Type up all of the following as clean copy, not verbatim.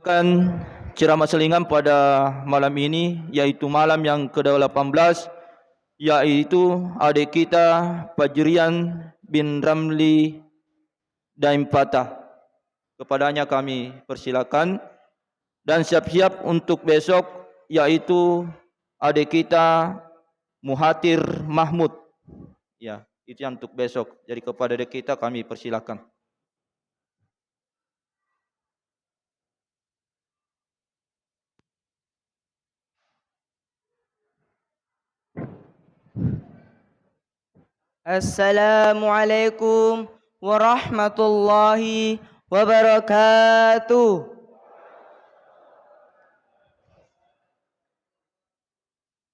Kan ceramah selingan pada malam ini, yaitu malam yang ke-18, yaitu adik kita Fajrian bin Ramli Daim Patah. Kepadanya kami persilakan, dan siap-siap untuk besok, yaitu adik kita Muhatir Mahmud. Ya, itu yang untuk besok. Jadi kepada adik kita kami persilakan. Assalamualaikum warahmatullahi wabarakatuh.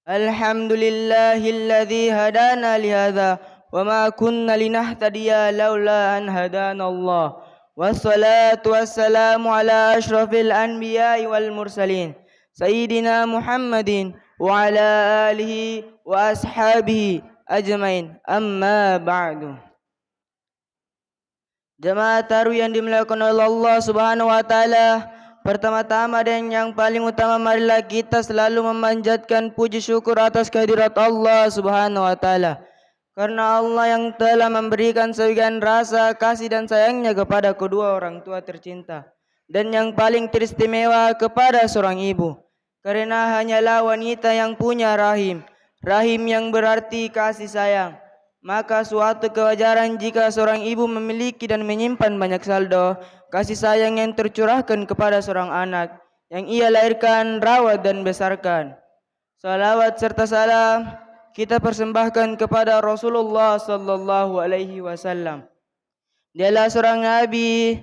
Alhamdulillahilladzi hadana lihadza wa ma kunna linahtadiya laula an hadana Allah. Wassalatu wassalamu ala asyrafil anbiya'i wal mursalin Sayyidina Muhammadin wa ala alihi wa ashabihi ajmain, amma ba'du. Jemaah tarawih yang dimuliakan oleh Allah Subhanahu wa taala, pertama-tama dan yang paling utama, marilah kita selalu memanjatkan puji syukur atas kehadirat Allah Subhanahu wa taala, karena Allah yang telah memberikan sebagian rasa kasih dan sayangnya kepada kedua orang tua tercinta, dan yang paling teristimewa kepada seorang ibu, karena hanyalah wanita yang punya rahim yang berarti kasih sayang. Maka suatu kewajaran jika seorang ibu memiliki dan menyimpan banyak saldo kasih sayang yang tercurahkan kepada seorang anak yang ia lahirkan, rawat dan besarkan. Salawat serta salam kita persembahkan kepada Rasulullah sallallahu alaihi wasallam. Dialah seorang nabi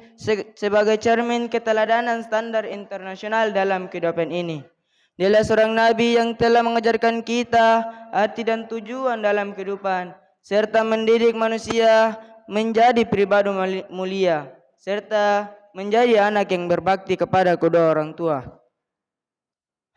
sebagai cermin keteladanan standar internasional dalam kehidupan ini. Dialah seorang nabi yang telah mengajarkan kita arti dan tujuan dalam kehidupan, serta mendidik manusia menjadi pribadi mulia, serta menjadi anak yang berbakti kepada kedua orang tua.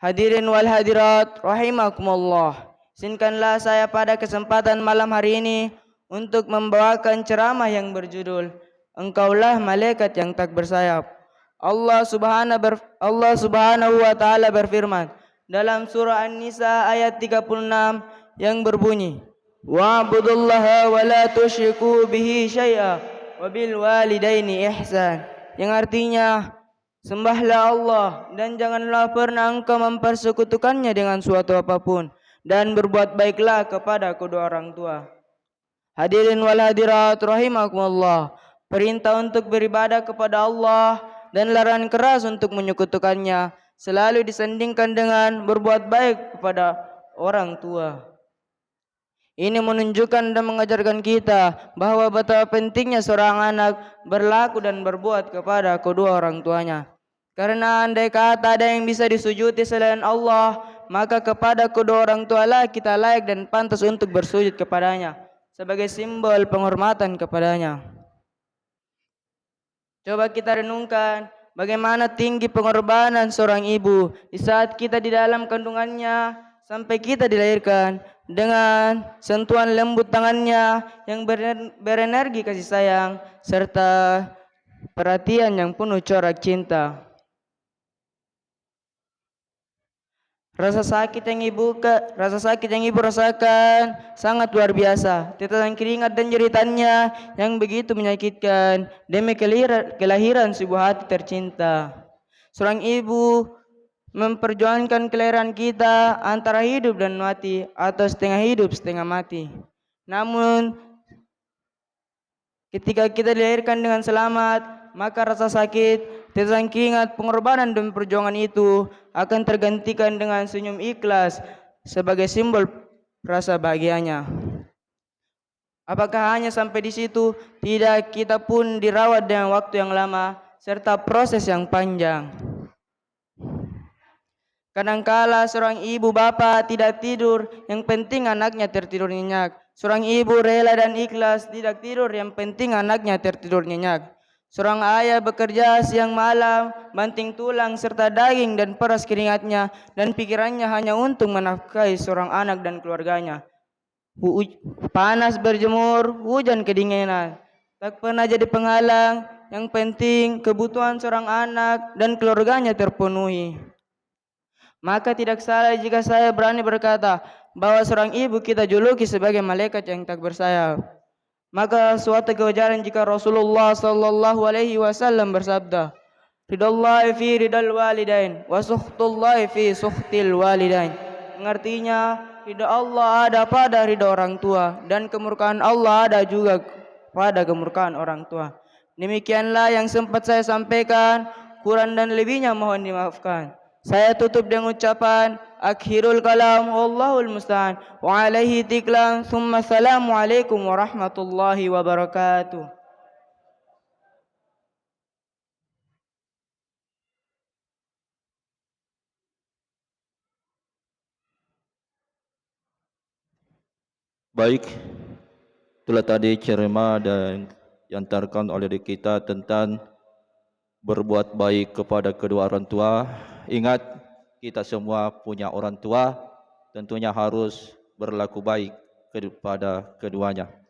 Hadirin wal hadirat rahimakumullah, izinkanlah saya pada kesempatan malam hari ini untuk membawakan ceramah yang berjudul Engkaulah Malaikat yang tak bersayap. Allah subhanahu wa ta'ala berfirman dalam surah An-Nisa ayat 36 yang berbunyi, wa'budullaha wa la tusyriku bihi syai'a wa bil walidaini ihsan, yang artinya sembahlah Allah dan janganlah pernah engkau mempersekutukannya dengan suatu apapun, dan berbuat baiklah kepada kedua orang tua. Hadirin wal hadirat rahimakumullah, perintah untuk beribadah kepada Allah dan larangan keras untuk menyekutukannya selalu disandingkan dengan berbuat baik kepada orang tua. Ini menunjukkan dan mengajarkan kita bahwa betapa pentingnya seorang anak berlaku dan berbuat kepada kedua orang tuanya. Karena andai kata ada yang bisa disujudi selain Allah, maka kepada kedua orang tua lah kita layak dan pantas untuk bersujud kepadanya sebagai simbol penghormatan kepadanya. Coba kita renungkan bagaimana tinggi pengorbanan seorang ibu di saat kita di dalam kandungannya sampai kita dilahirkan, dengan sentuhan lembut tangannya yang berenergi kasih sayang serta perhatian yang penuh corak cinta. Rasa sakit yang ibu rasakan sangat luar biasa. Tetesan keringat dan jeritannya yang begitu menyakitkan demi kelahiran sebuah hati tercinta. Seorang ibu memperjuangkan kelahiran kita antara hidup dan mati, atau setengah hidup setengah mati. Namun ketika kita dilahirkan dengan selamat, maka rasa sakit, tetesan keringat, pengorbanan dan perjuangan itu akan tergantikan dengan senyum ikhlas sebagai simbol rasa bahagianya. Apakah hanya sampai di situ? Tidak, kita pun dirawat dengan waktu yang lama serta proses yang panjang. Kadangkala seorang ibu bapa tidak tidur, yang penting anaknya tertidur nyenyak. Seorang ibu rela dan ikhlas tidak tidur, yang penting anaknya tertidur nyenyak. Seorang ayah bekerja siang malam, banting tulang serta daging dan peras keringatnya dan pikirannya hanya untuk menafkahi seorang anak dan keluarganya. Panas berjemur, hujan kedinginan, tak pernah jadi penghalang Yang penting kebutuhan seorang anak dan keluarganya terpenuhi. Maka tidak salah jika saya berani berkata bahwa seorang ibu kita juluki sebagai malaikat yang tak bersayap. Maka suatu kewajaran jika Rasulullah sallallahu alaihi wasallam bersabda, "Ridallahi fi ridal walidain wa sukhtullahi fi sukhtil walidain." Artinya, ridha Allah ada pada ridha orang tua dan kemurkaan Allah ada juga pada kemurkaan orang tua. Demikianlah yang sempat saya sampaikan, kurang dan lebihnya mohon dimaafkan. Saya tutup dengan ucapan akhirul kalam wallahul musta'an wa alaihi tiklam thumma assalamu alaikum warahmatullahi wabarakatuh. Baik, itulah tadi ceramah dan diantarkan oleh kita tentang berbuat baik kepada kedua orang tua. Ingat, kita semua punya orang tua, tentunya harus berlaku baik kepada keduanya.